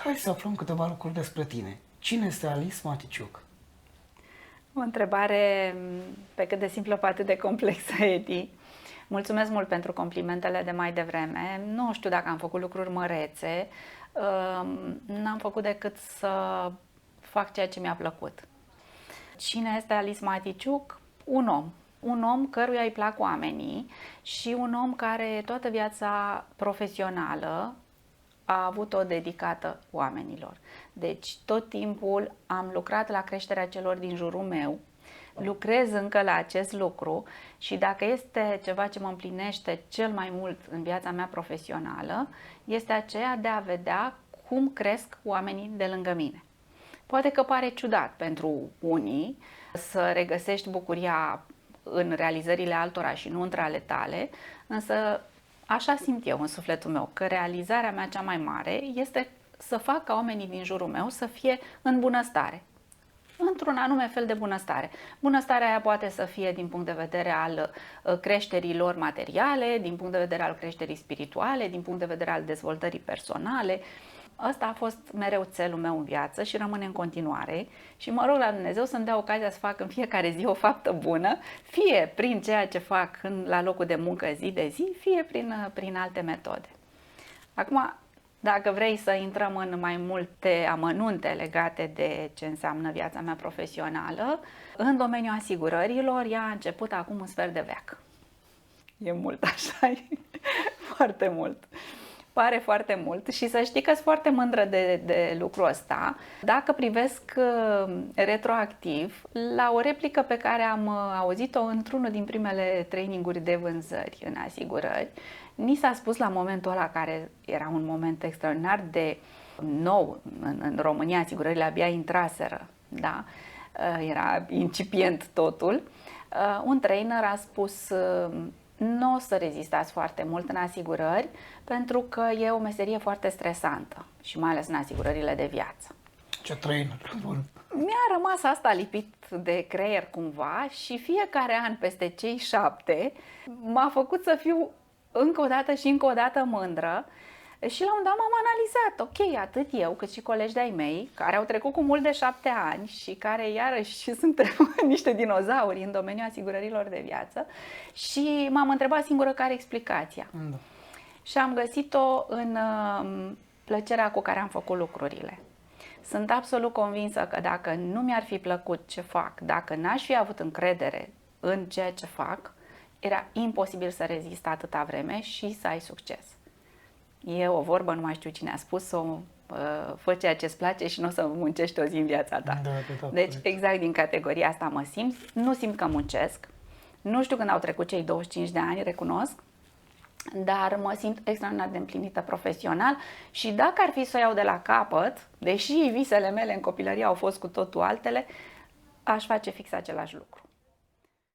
Hai să aflăm câteva lucruri despre tine. Cine este Alice Maticiuc? O întrebare pe cât de simplă, pe atât de complexă, Edi. Mulțumesc mult pentru complimentele de mai devreme. Nu știu dacă am făcut lucruri mărețe. N-am făcut decât să fac ceea ce mi-a plăcut. Cine este Alice Maticiuc? Un om. Un om căruia îi plac oamenii și un om care toată viața profesională a avut-o dedicată oamenilor. Deci tot timpul am lucrat la creșterea celor din jurul meu, lucrez încă la acest lucru și dacă este ceva ce mă împlinește cel mai mult în viața mea profesională, este aceea de a vedea cum cresc oamenii de lângă mine. Poate că pare ciudat pentru unii să regăsești bucuria în realizările altora și nu între ale tale, însă așa simt eu în sufletul meu, că realizarea mea cea mai mare este să fac ca oamenii din jurul meu să fie în bunăstare, într-un anume fel de bunăstare. Bunăstarea aia poate să fie din punct de vedere al creșterii lor materiale, din punct de vedere al creșterii spirituale, din punct de vedere al dezvoltării personale. Ăsta a fost mereu țelul meu în viață și rămâne în continuare și mă rog la Dumnezeu să-mi dea ocazia să fac în fiecare zi o faptă bună, fie prin ceea ce fac la locul de muncă zi de zi, fie prin alte metode. Acum, dacă vrei să intrăm în mai multe amănunte legate de ce înseamnă viața mea profesională, în domeniul asigurărilor ea a început acum un sfert de veac. E mult așa, foarte mult. Pare foarte mult și să știi că sunt foarte mândră de lucrul ăsta. Dacă privesc retroactiv la o replică pe care am auzit-o într-unul din primele traininguri de vânzări în asigurări, ni s-a spus la momentul ăla, care era un moment extraordinar de nou în România, asigurările abia intraseră, da? Era incipient totul. Un trainer a spus: nu o să rezistați foarte mult în asigurări pentru că e o meserie foarte stresantă și mai ales în asigurările de viață. Ce trainer bun! Mi-a rămas asta lipit de creier cumva și fiecare an peste cei 7 m-a făcut să fiu încă o dată și încă o dată mândră. Și la un dat m-am analizat, ok, atât eu cât și colegi de-ai mei, care au trecut cu mult de 7 ani și care iarăși sunt niște dinozauri în domeniul asigurărilor de viață, și m-am întrebat singură care e explicația. Da. Și am găsit-o în plăcerea cu care am făcut lucrurile. Sunt absolut convinsă că dacă nu mi-ar fi plăcut ce fac, dacă n-aș fi avut încredere în ceea ce fac, era imposibil să rezist atâta vreme și să ai succes. E o vorbă, nu mai știu cine a spus-o, fă ceea ce îți place și nu o să muncești o zi în viața ta. Da, deci exact din categoria asta mă simt, nu simt că muncesc, nu știu când au trecut cei 25 de ani, recunosc, dar mă simt extraordinar de împlinită profesional și dacă ar fi să o iau de la capăt, deși visele mele în copilărie au fost cu totul altele, aș face fix același lucru.